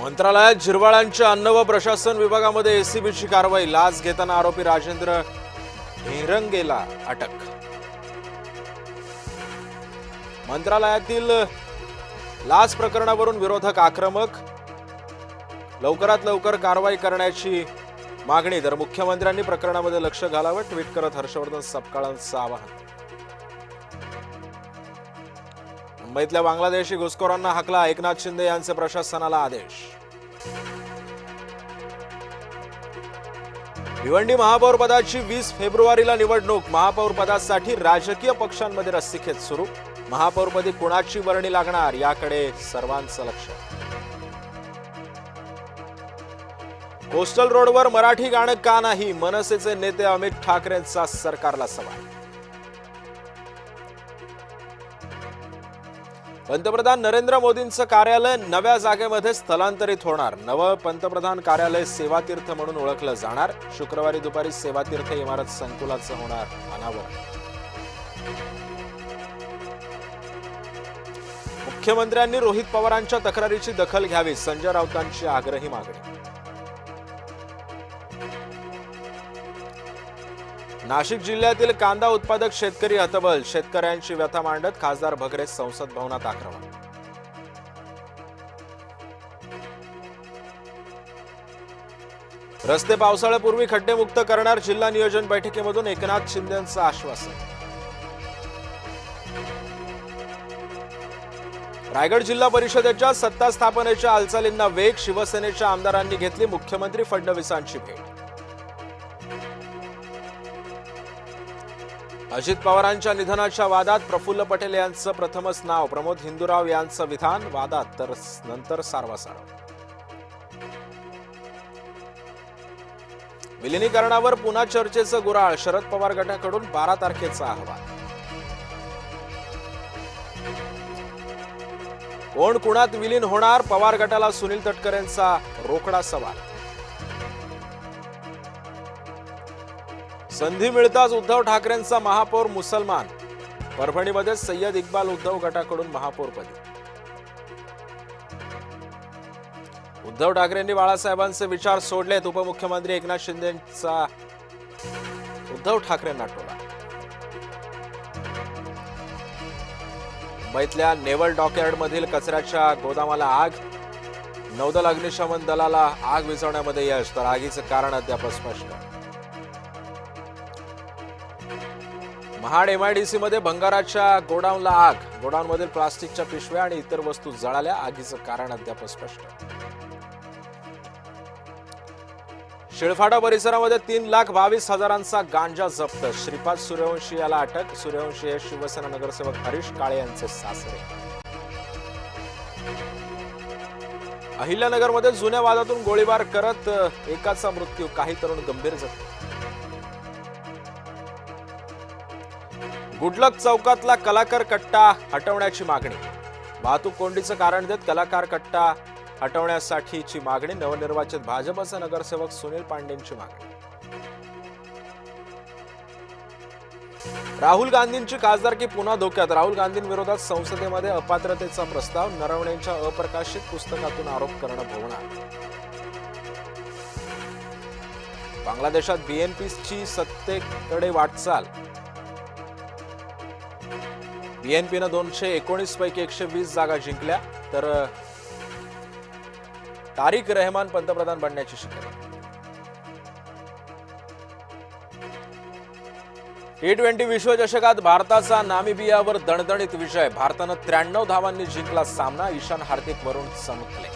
मंत्रालयात झिरवाळांच्या अन्न व प्रशासन विभागामध्ये एसीबीची कारवाई। लाच घेताना आरोपी राजेंद्र ढेरंगेला अटक। मंत्रालयातील लाच प्रकरणावरून विरोधक आक्रमक। लवकरात लवकर कारवाई करण्याची मागणी। तर मुख्यमंत्र्यांनी प्रकरणामध्ये लक्ष घालावं, ट्विट करत हर्षवर्धन सपकाळांचं आवाहन। मुंबईतल्या बांगलादेशी घुसखोरांना हाकला, एकनाथ शिंदे यांचे प्रशासनाला आदेश। भिवंडी महापौर पदाची 20 फेब्रुवारीला निवडणूक। महापौर पदासाठी राजकीय पक्षांमध्ये रस्सीखेच सुरू। महापौरपदी कुणाची वर्णी लागणार याकडे सर्वांचं लक्ष। कोस्टल रोडवर मराठी गाणं का नाही? मनसेचे नेते अमित ठाकरेंचा सरकारला सवाल। पंतप्रधान नरेंद्र मोदींचं कार्यालय नव्या जागेमध्ये स्थलांतरित होणार। नवं पंतप्रधान कार्यालय सेवातीर्थ म्हणून ओळखलं जाणार। शुक्रवारी दुपारी सेवातीर्थ इमारत संकुलाचं होणार अनावरण। मुख्यमंत्र्यांनी रोहित पवारांच्या तक्रारीची दखल घ्यावी, संजय राऊतांची आग्रही मागणी। नाशिक जिल्ह्यातील कांदा उत्पादक शेतकरी हतबल। शेतकऱ्यांची व्यथा मांडत खासदार भगरे संसद भवनात आक्रमण। रस्ते पावसाळ्यापूर्वी खड्डेमुक्त करणार। जिल्हा नियोजन बैठकीमधून एकनाथ शिंदेंचं आश्वासन। रायगड जिल्हा परिषदेच्या सत्ता स्थापनेच्या हालचालींना वेग। शिवसेनेच्या आमदारांनी घेतली मुख्यमंत्री फडणवीसांची भेट। अजित पवारांच्या निधनाच्या वादात प्रफुल्ल पटेल यांचं प्रथमच नाव। प्रमोद हिंदूराव यांचं विधान वादात, तर नंतर सारवासारव। विलिनीकरणावर पुन्हा चर्चेचं गुऱ्हाळ। शरद पवार गटाकडून 12 तारखेचा अहवाल। कोण कुणात विलीन होणार? पवार गटाला सुनील तटकरेंचा रोकडा सवाल। संधी मिळताच उद्धव ठाकरेंचा महापौर मुसलमान। परभणीमध्ये सय्यद इक्बाल उद्धव गटाकडून महापौरपदी। उद्धव ठाकरेंनी बाळासाहेबांचे विचार सोडलेत। उपमुख्यमंत्री एकनाथ शिंदेंचा उद्धव ठाकरेंना टोला। मुंबईतल्या नेव्हल डॉकयार्डमधील कचऱ्याच्या गोदामाला आग। नौदल अग्निशमन दलाला आग विझवण्यामध्ये यश, तर आगीचं कारण अद्याप स्पष्ट। महाड एमआयडीसी मध्ये भंगाराच्या गोडाऊनला आग। गोडाऊनमधील प्लास्टिकच्या पिशव्या आणि इतर वस्तू जळाल्या। आगीचं कारण अद्याप स्पष्ट। शिळफाटा परिसरामध्ये 3,22,000 गांजा जप्त। श्रीपाद सूर्यवंशी याला अटक। सूर्यवंशी हे शिवसेना नगरसेवक हरीश काळे यांचे सासरे। अहिल्यानगरमध्ये जुन्या वादातून गोळीबार करत एकाचा मृत्यू, काही तरुण गंभीर जखमी। गुडलक चौकातला कलाकार कट्टा हटवण्याची मागणी। वाहतूक कोंडीचं कारण देत कलाकार कट्टा हटवण्यासाठीची मागणी। नवनिर्वाचित भाजपचे नगरसेवक सुनील पांडेंची मागणी। राहुल गांधींची खासदारकी पुन्हा धोक्यात। राहुल गांधींविरोधात संसदेमध्ये अपात्रतेचा प्रस्ताव। नरवणेंच्या अप्रकाशित पुस्तकातून आरोप करणं भोवणार। बांगलादेशात बीएनपीची सत्तेकडे वाटचाल। बीएनपीनं 219 पैकी 120 जागा जिंकल्या, तर तारिक रहमान पंतप्रधान बनण्याची शक्यता। T20 विश्वचषकात भारताचा नामिबियावर दणदणीत विजय। भारतानं 93 धावांनी जिंकला सामना। ईशान हार्दिक वरून चमकले।